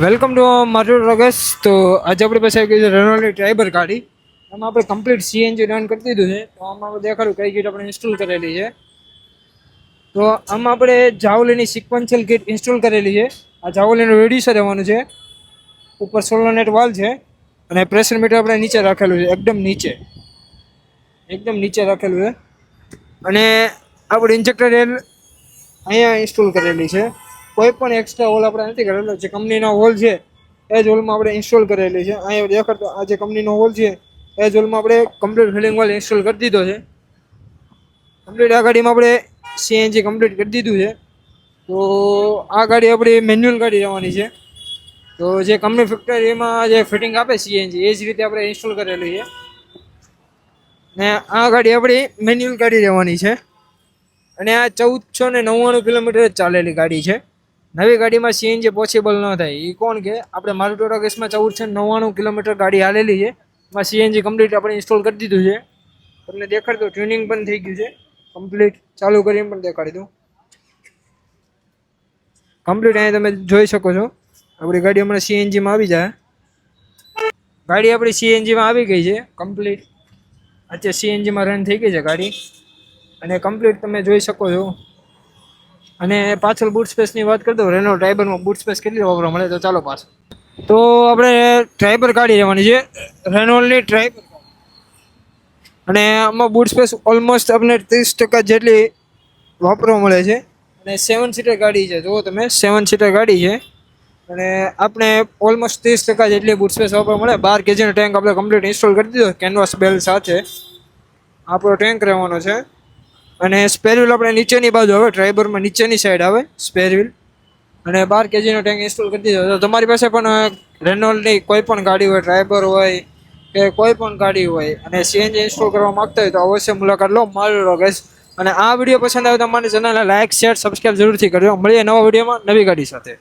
Welcome to મારું રગસ. તો આજે આપણી પાસે આવી ગઈ છે રેનોલ્ડની ટ્રાઈબર ગાડી. આમાં આપણે કમ્પ્લીટ સીએનજી રન કરી દીધું છે. તો આમાં આપણે દેખાડું કઈ કીટ આપણે ઇન્સ્ટોલ કરેલી છે. તો આમાં આપણે જાવલીની સિક્વન્શિયલ કીટ ઇન્સ્ટોલ કરેલી છે. આ જાવલીનું રેડિયસર રહેવાનું છે. ઉપર સોલર નેટ વાલ છે અને પ્રેશર મીટર આપણે નીચે રાખેલું છે, એકદમ નીચે રાખેલું છે. અને આપણે ઇન્જેક્ટર રેલ અહીંયા ઇન્સ્ટોલ કરેલી છે. કોઈ પણ એક્સ્ટ્રા હોલ આપણે નથી કરેલો. જે કંપનીનો હોલ છે એ જ હોલમાં આપણે ઇન્સ્ટોલ કરેલી છે. અહીંયા દેખાડતો આ જે કંપનીનો હોલ છે એ જ હોલમાં આપણે કમ્પ્લીટ ફિલિંગ હોલ ઇન્સ્ટોલ કરી દીધો છે. કમ્પ્લીટ આ ગાડીમાં આપણે સીએનજી કમ્પ્લીટ કરી દીધું છે. તો આ ગાડી આપણી મેન્યુઅલ ગાડી રહેવાની છે. તો જે કંપની ફેક્ટરીમાં જે ફિટિંગ આપે સીએનજી એ જ રીતે આપણે ઇન્સ્ટોલ કરેલી છે. ને આ ગાડી આપણી મેન્યુઅલ ગાડી રહેવાની છે. અને આ 1499 કિલોમીટર જ ચાલેલી ગાડી છે. નવી ગાડીમાં સીએનજી પોસિબલ ન થાય. એ કોણ કે આપણે મારુતિ ગેસમાં 1499 કિલોમીટર ગાડી હાલેલી છે. એમાં સીએનજી કમ્પ્લીટ આપણે ઇન્સ્ટોલ કરી દીધું છે. તમને દેખાડી દઉં, ટ્યુનિંગ પણ થઈ ગયું છે કમ્પ્લીટ. ચાલુ કરીને પણ દેખાડી દઉં કમ્પ્લીટ. અહીંયા તમે જોઈ શકો છો આપણી ગાડી હમણાં સીએનજીમાં આવી જાય. ગાડી આપણી સીએનજીમાં આવી ગઈ છે કમ્પ્લીટ. અત્યારે સીએનજીમાં રન થઈ ગઈ છે ગાડી અને કમ્પ્લીટ તમે જોઈ શકો છો. અને પાછળ બૂટ સ્પેસની વાત કરી દઉં, રેનો ટ્રાઈબરમાં બૂટ સ્પેસ કેટલી વાપરવા મળે તો ચાલો પાછળ. તો આપણે ટ્રાઈબર ગાડી રહેવાની છે, રેનોલ્ડની ટ્રાઈબર. અને આમાં બૂટ સ્પેસ ઓલમોસ્ટ આપણે 30% જેટલી વાપરવા મળે છે. અને 7 સીટર ગાડી છે. જુઓ તમે, 7 સીટર ગાડી છે અને આપણે ઓલમોસ્ટ 30% જેટલી બૂટ સ્પેસ વાપરવા મળે. 12 kgનો ટેન્ક આપણે કમ્પ્લીટ ઇન્સ્ટોલ કરી દીધો કેનવાસ બેલ સાથે. આપણો ટેન્ક રહેવાનો છે. અને સ્પેર વ્હીલ આપણે નીચેની બાજુ આવે, ટ્રાઈબરમાં નીચેની સાઈડ આવે સ્પેર વ્હીલ. અને 12 kgનો ટેન્ક ઇન્સ્ટોલ કરી દીધો. તો તમારી પાસે પણ રેનોલ્ડની કોઈ પણ ગાડી હોય, ટ્રાઈબર હોય કે કોઈ પણ ગાડી હોય અને સીએનજી ઇન્સ્ટોલ કરવા માંગતા હોય તો અવશ્ય મુલાકાત લો મારું ગેસ. અને આ વિડીયો પસંદ આવે તો અમારી ચેનલને લાઇક, શેર, સબસ્ક્રાઈબ જરૂરથી કરજો. મળીએ નવા વિડીયોમાં નવી ગાડી સાથે.